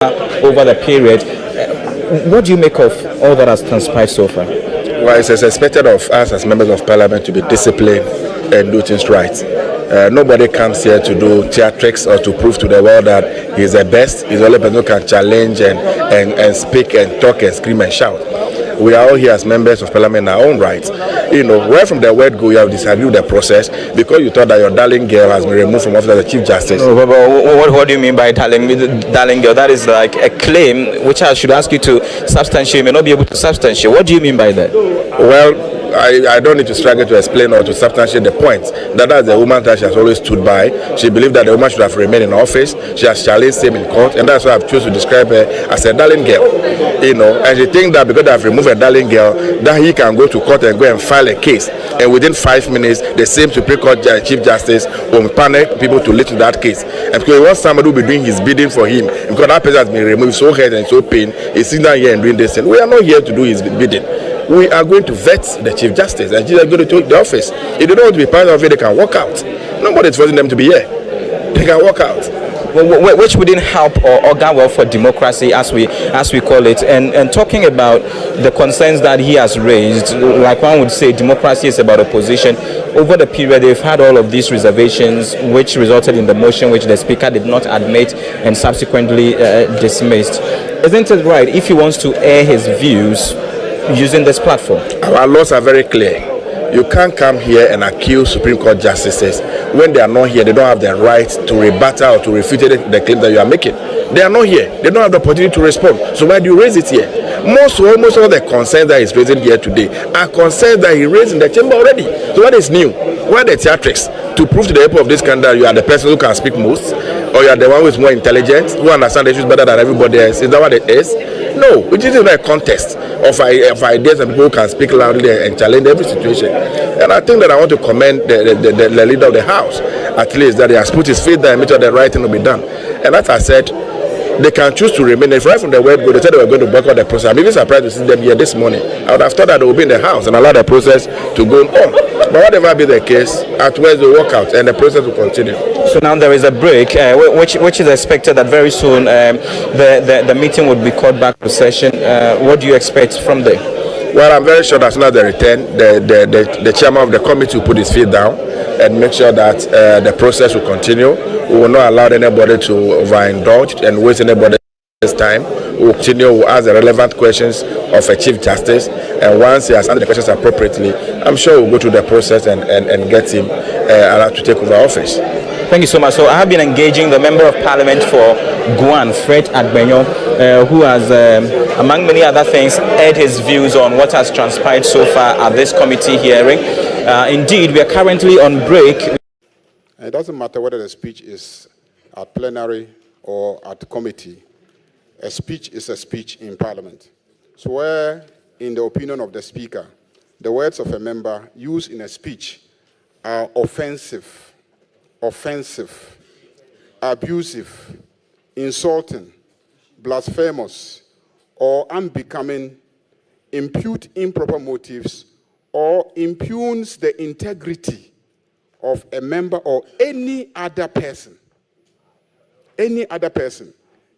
over the period. What do you make of all that has transpired so far? Well, it's expected of us as members of parliament to be disciplined and do things right. Nobody comes here to do theatrics or to prove to the world that he's the best. He's the only person who can challenge and speak and talk and scream and shout. We are all here as members of parliament in our own right. You know, right from the word go, you have disagreed with the process because you thought that your darling girl has been removed from office as the Chief Justice. No, but what do you mean by darling girl? That is like a claim which I should ask you to substantiate. You may not be able to substantiate. What do you mean by that? Well, I don't need to struggle to explain or to substantiate the point. That's the woman that she has always stood by. She believed that the woman should have remained in office. She has challenged him in court, and that's why I've chosen to describe her as a darling girl. You know, and she thinks that because they have removed a darling girl, that he can go to court and go and file a case, and within 5 minutes, the same Supreme Court Chief Justice will panic people to listen to that case. And because he wants somebody who will be doing his bidding for him, and because that person has been removed, so hurt and so pain, he's sitting down here and doing this. And we are not here to do his bidding. We are going to vet the Chief Justice, and Jesus is going to take the office. If they don't want to be part of it, they can walk out. Nobody is forcing them to be here. They can walk out. Well, which wouldn't help or augur well for democracy, as we call it. And talking about the concerns that he has raised, like one would say, democracy is about opposition. Over the period, they've had all of these reservations, which resulted in the motion which the Speaker did not admit and subsequently dismissed. Isn't it right if he wants to air his views using this platform? Our laws are very clear. You can't come here and accuse Supreme Court justices when they are not here. They don't have the right to rebuttal or to refute the claim that you are making. They are not here. They don't have the opportunity to respond. So why do you raise it here? Almost all the concerns that he's raising here today are concerns that he raised in the chamber already. So what is new? Why the theatrics? To prove to the people of this country that you are the person who can speak most, or you are the one who is more intelligent, who understands the issues better than everybody else. Is that what it is? No, it is not a contest of ideas and people who can speak loudly and challenge every situation. And I think that I want to commend the leader of the House, at least, that he has put his faith there and made sure the right thing will be done. And as I said, they can choose to remain. If right from the word go, they said they were going to boycott the process. I'm even surprised to see them here this morning. I would have thought that they would be in the House and allow the process to go on. But whatever be the case, at West they walk out and the process will continue. So now there is a break, which is expected that very soon the meeting would be called back to session. What do you expect from there? Well, I'm very sure that as soon as they return, the chairman of the committee will put his feet down and make sure that the process will continue. We will not allow anybody to overindulge and waste anybody's time. We will continue to ask the relevant questions of a Chief Justice, and once he has answered the questions appropriately, I'm sure we'll go through the process and get him allowed to take over office. Thank you so much. So I have been engaging the Member of Parliament for Guan, Fred Agbenyo, who has, among many other things, aired his views on what has transpired so far at this committee hearing. Indeed, we are currently on break. It doesn't matter whether the speech is at plenary or at committee. A speech is a speech in Parliament. So where, in the opinion of the Speaker, the words of a member used in a speech are offensive, abusive, insulting, blasphemous, or unbecoming, impute improper motives, or impugns the integrity of a member or any other person,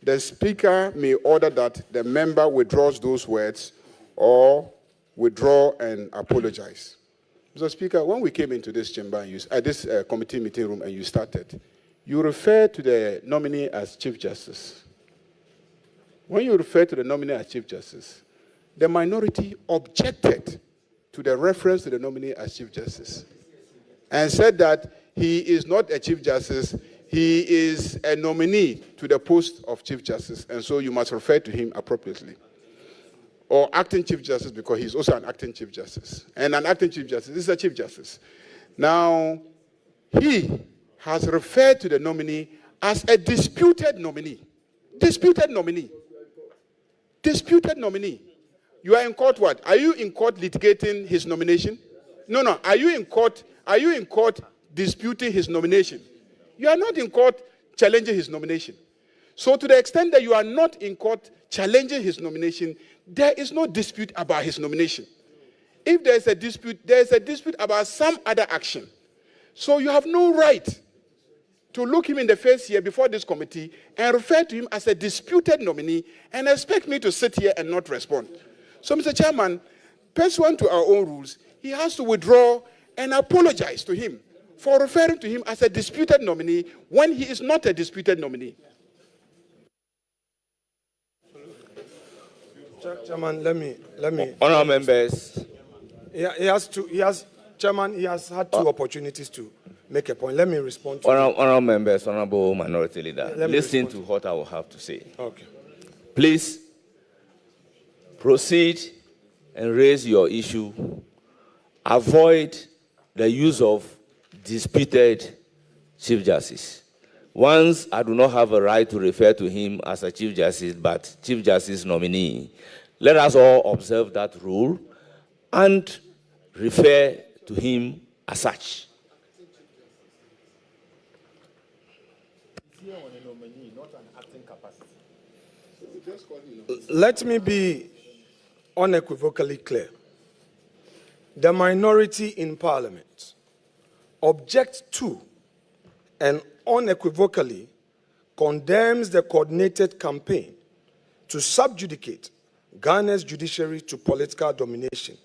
the Speaker may order that the member withdraws those words or withdraw and apologize. Mr. Speaker, when we came into this chamber, this committee meeting room, and you started, you referred to the nominee as Chief Justice. When you referred to the nominee as Chief Justice, the minority objected to the reference to the nominee as Chief Justice and said that he is not a Chief Justice, he is a nominee to the post of Chief Justice, and so you must refer to him appropriately. Or acting Chief Justice, because he's also an acting Chief Justice. And an acting Chief Justice is a Chief Justice. Now, he has referred to the nominee as a disputed nominee. Disputed nominee. Disputed nominee. You are in court what? Are you in court litigating his nomination? No. Are you in court disputing his nomination? You are not in court challenging his nomination. So to the extent that you are not in court challenging his nomination, there is no dispute about his nomination. If there is a dispute about some other action. So you have no right to look him in the face here before this committee and refer to him as a disputed nominee and expect me to sit here and not respond. So, Mr. Chairman, pursuant to our own rules, he has to withdraw and apologize to him for referring to him as a disputed nominee when he is not a disputed nominee. Chairman, let me. Honourable members. Chairman, he has had two opportunities to make a point. Let me respond to Honourable members, Honourable Minority Leader, listen to what I will have to say. Okay. Please proceed and raise your issue. Avoid the use of disputed Chief Justice. Once I do not have a right to refer to him as a Chief Justice, but Chief Justice nominee, let us all observe that rule and refer to him as such. Let me be unequivocally clear. The minority in Parliament objects to and unequivocally condemns the coordinated campaign to subjudicate Ghana's judiciary to political domination.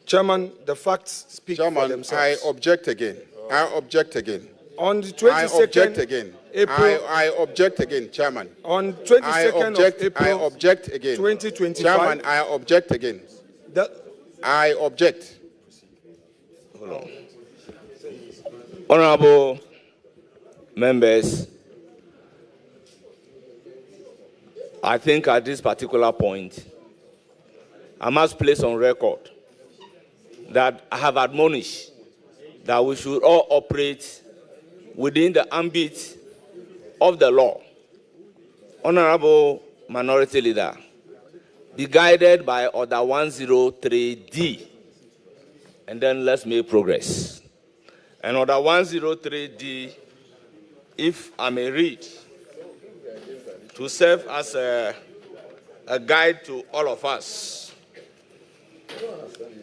Chairman, the facts speak for themselves. I object again. I object again. On the 22nd I object again. April, I object again, Chairman. On 22nd of April, I object again. 2025. Chairman, I object again. I object. Hold on. Honourable members, I think at this particular point, I must place on record that I have admonished that we should all operate within the ambit of the law. Honourable Minority Leader, be guided by Order 103D, and then let's make progress. And Order 103D, if I may read, to serve as a guide to all of us.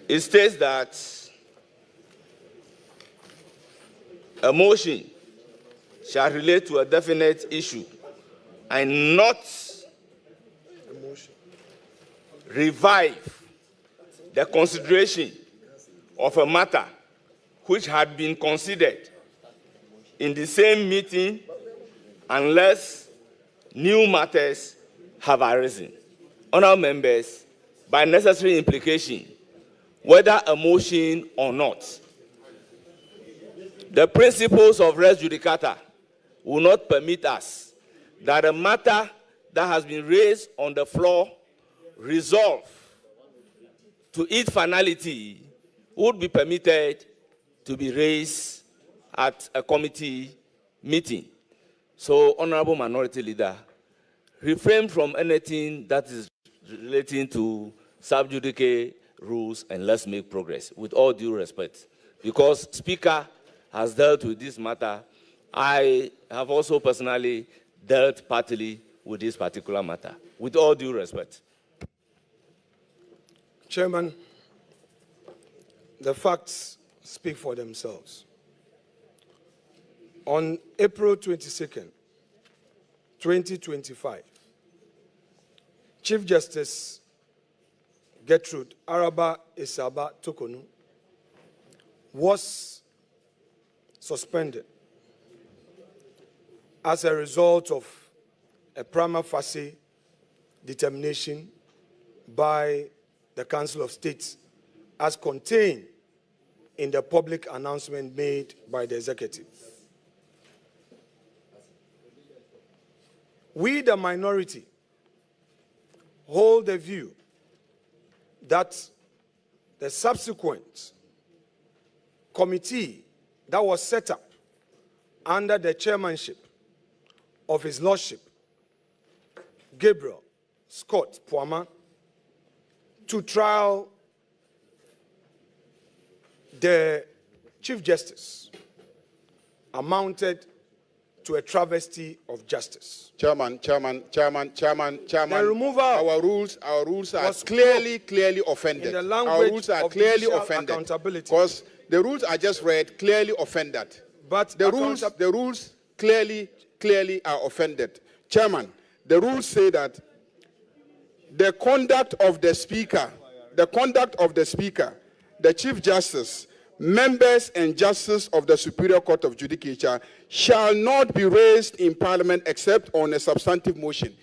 It states that a motion shall relate to a definite issue and not revive the consideration of a matter which had been considered in the same meeting unless new matters have arisen. Honourable members, by necessary implication, whether a motion or not, the principles of res judicata will not permit us that a matter that has been raised on the floor resolve to its finality would be permitted to be raised at a committee meeting. So, Honourable Minority Leader, refrain from anything that is relating to sub judice rules and let's make progress, with all due respect. Because Speaker has dealt with this matter, I have also personally dealt partly with this particular matter, with all due respect. Chairman, the facts speak for themselves. On April 22nd, 2025, Chief Justice Gertrude Araba Isaba Torkorno was suspended as a result of a prima facie determination by the Council of State as contained in the public announcement made by the executive. We, the minority, hold the view that the subsequent committee that was set up under the chairmanship of His Lordship, Gabriel Scott Poama, to trial the Chief Justice amounted to a travesty of justice. Chairman. The removal our rules are clearly offended. In the language our rules are of clearly judicial offended. accountability. Because the rules I just read clearly offend that. But the rules clearly are offended. Chairman, the rules say that the conduct of the speaker, the Chief Justice, members and justices of the Superior Court of Judicature shall not be raised in Parliament except on a substantive motion.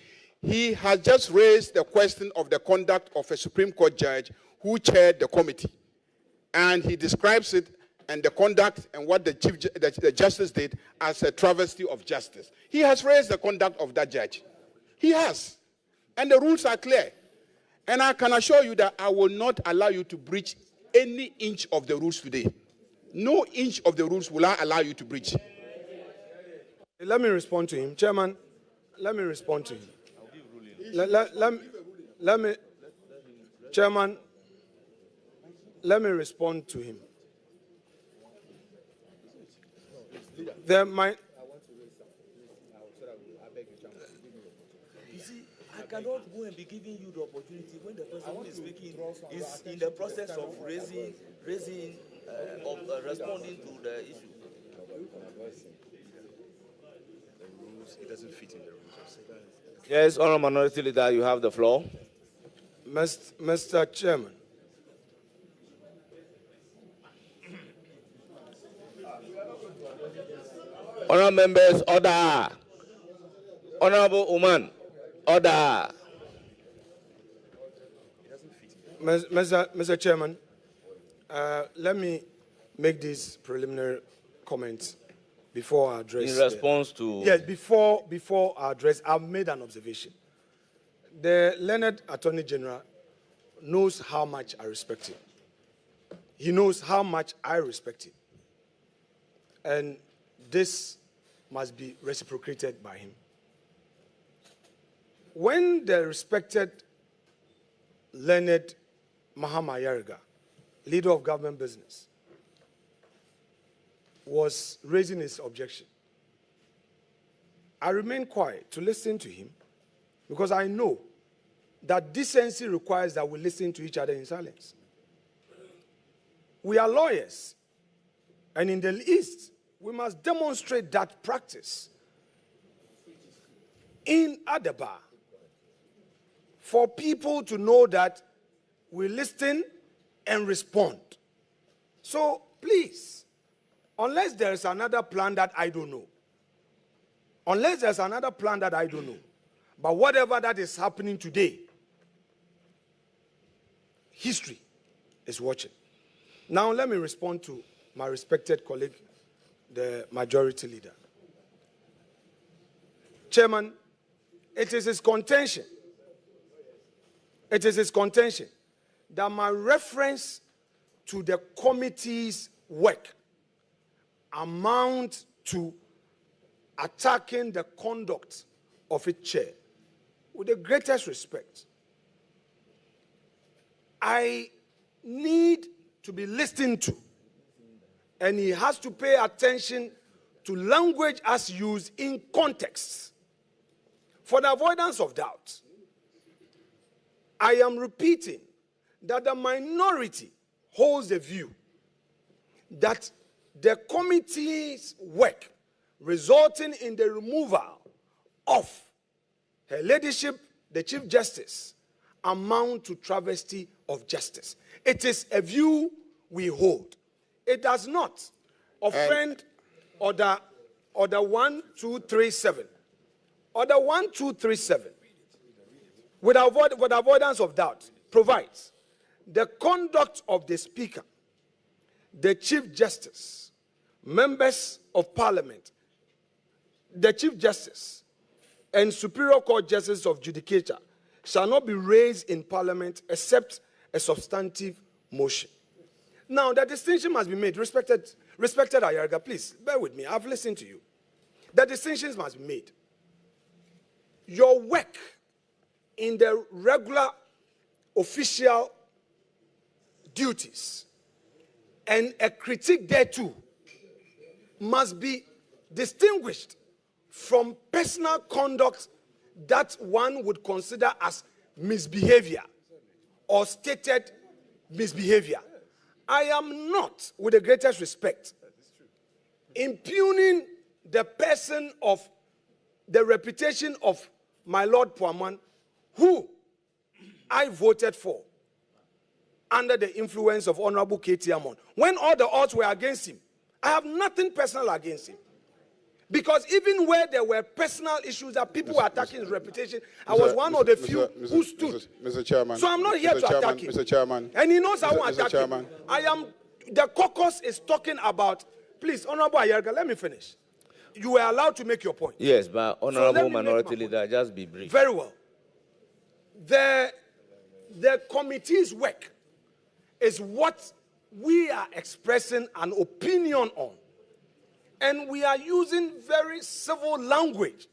He has just raised the question of the conduct of a Supreme Court judge who chaired the committee. And he describes it and the conduct and what the justice did as a travesty of justice. He has raised the conduct of that judge. He has. And the rules are clear. And I can assure you that I will not allow you to breach any inch of the rules today. No inch of the rules will I allow you to breach. Let me respond to him. Chairman, let me respond to him. Chairman, let me respond to him. There might... You see, I cannot go and be giving you the opportunity when the person who is speaking is in the process of responding to the issue. It doesn't fit in the rules. Yes, Honourable Minority Leader, you have the floor. Mr. Chairman, Honourable members, order. Honourable Oman, order. Mr. Chairman, let me make these preliminary comments before I address. In response to... Yes, before I address, I've made an observation. The learned Attorney General knows how much I respect him. He knows how much I respect him. And this must be reciprocated by him. When the respected learned Mahama Yariga, leader of government business, was raising his objection, I remained quiet to listen to him because I know that decency requires that we listen to each other in silence. We are lawyers, and in the East, we must demonstrate that practice in Adaba for people to know that we listen and respond. So please, unless there is another plan that I don't know, but whatever that is happening today, history is watching. Now let me respond to my respected colleague, the majority leader. Chairman, it is his contention that my reference to the committee's work amount to attacking the conduct of its chair. With the greatest respect, I need to be listened to, and he has to pay attention to language as used in context. For the avoidance of doubt, I am repeating that the minority holds the view that the committee's work resulting in the removal of her ladyship, the Chief Justice, amount to travesty of justice. It is a view we hold. It does not offend Order 1237. Order 1237, with avoidance of doubt, provides the conduct of the Speaker, the Chief Justice, members of Parliament, the Chief Justice, and Superior Court Justice of Judicature shall not be raised in Parliament except a substantive motion. Now, the distinction must be made. Respected Ayarga, please, bear with me. I've listened to you. The distinctions must be made. Your work in the regular official duties and a critique thereto must be distinguished from personal conduct that one would consider as misbehavior or stated misbehavior. I am not, with the greatest respect, impugning the person of the reputation of my Lord Puaman, who I voted for under the influence of Honorable K.T. Amon. When all the odds were against him, I have nothing personal against him. Because even where there were personal issues that people were attacking his reputation, I was one of the few who stood. Mr. Chairman. So I'm not here to attack him. Mr. Chairman. And he knows I won't attack him. The caucus is talking about, please, Honorable Ayerga, let me finish. You were allowed to make your point. Yes, but Honorable Minority Leader, just be brief. Very well. The committee's work is what we are expressing an opinion on. And we are using very civil language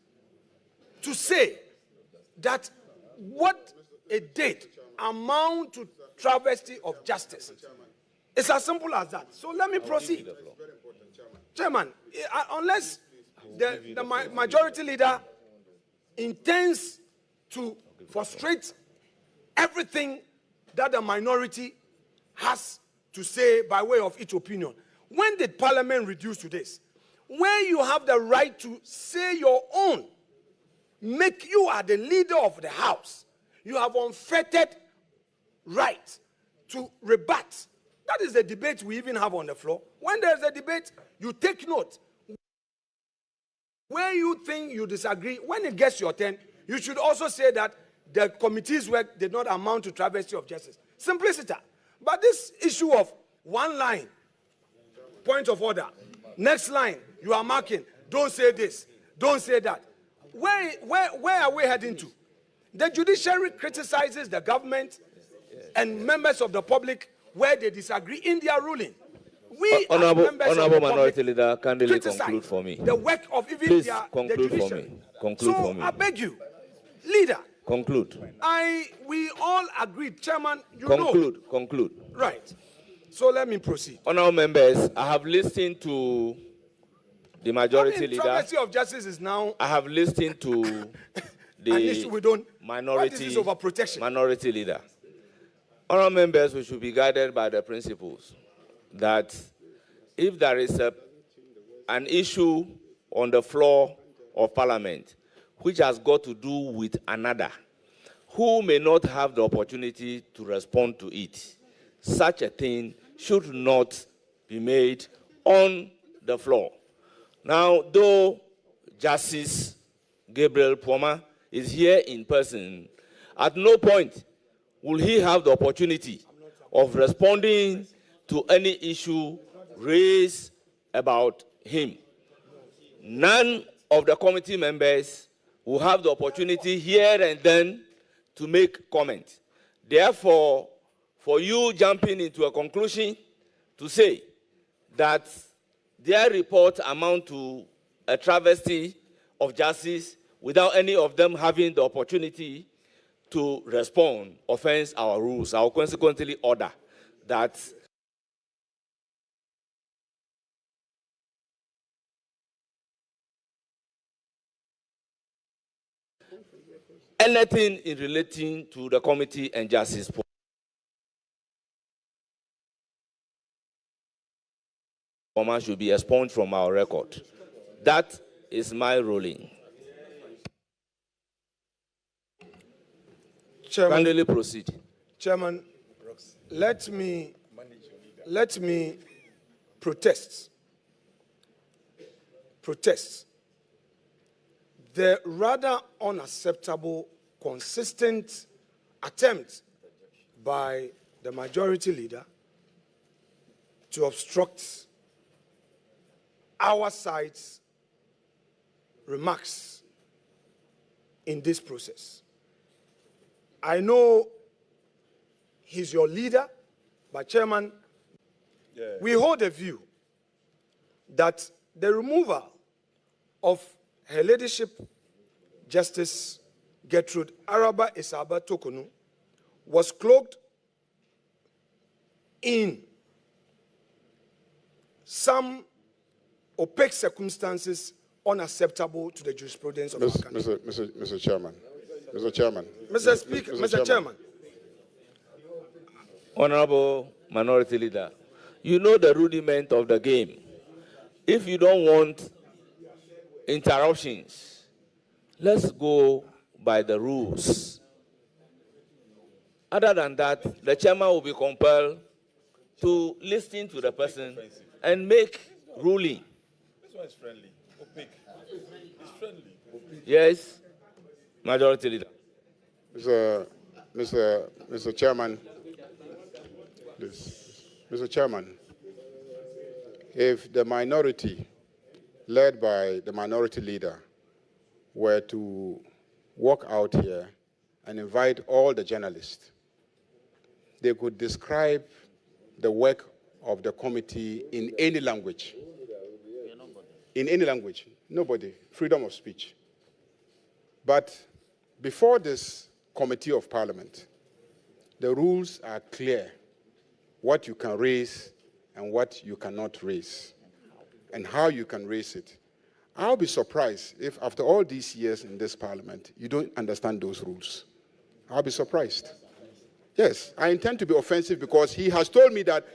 to say that what it did amount to travesty of justice. It's as simple as that. So let me proceed. Chairman, unless the majority leader intends to frustrate everything that the minority has to say by way of its opinion, when did Parliament reduce to this? Where you have the right to say your own, you are the leader of the House. You have unfettered right to rebut. That is the debate we even have on the floor. When there's a debate, you take note. Where you think you disagree, when it gets your turn, you should also say that the committee's work did not amount to travesty of justice. Simplicity. But this issue of one line, point of order, next line, you are marking, don't say this, don't say that. Where are we heading to? The judiciary criticizes the government and members of the public where they disagree in their ruling. We, Honorable Minority Leader, kindly conclude for me. The work of even Please the conclude judiciary. for me. Conclude for me. I beg you, leader. Conclude. We all agreed, Chairman. Conclude. Right. So let me proceed. Honorable members, I have listened to the majority leader. Travesty of justice is now. I have listened to the an issue we don't. minority leader. Honorable members, we should be guided by the principles that if there is an issue on the floor of Parliament which has got to do with another who may not have the opportunity to respond to it, such a thing should not be made on the floor. Now, though Justice Gabriel Puaman is here in person, at no point will he have the opportunity of responding to any issue raised about him. None of the committee members will have the opportunity here and then to make comment. Therefore, for you jumping into a conclusion to say that their report amount to a travesty of justice without any of them having the opportunity to respond offends our rules. I will consequently order that anything in relating to the committee and justice should be expunged from our record. That is my ruling. Chairman, Kindly proceed. Chairman, let me protest the rather unacceptable, consistent attempt by the majority leader to obstruct our side's remarks in this process. I know he's your leader, but Chairman, we hold a view that the removal of her ladyship, Justice Gertrude Araba Isaba Torkorno, was cloaked in some opaque circumstances unacceptable to the jurisprudence of our country. Mr. Chairman. Mr. Chairman. Mr. Speaker, Mr. Chairman. Honorable Minority Leader, you know the rudiment of the game. if you don't want interruptions, let's go by the rules. Other than that, the chairman will be compelled to listen to the person and make ruling. This one is friendly. Opaque. It's friendly. Opaque. Yes, Majority Leader. Mr. Chairman, please. Mr. Chairman, if the minority, led by the minority leader, were to walk out here and invite all the journalists, they could describe the work of the committee in any language. In any language. Nobody. Freedom of speech. But before this Committee of Parliament, the rules are clear. What you can raise and what you cannot raise, and how you can raise it. I'll be surprised if after all these years in this Parliament, you don't understand those rules. I'll be surprised. Yes, I intend to be offensive because he has told me that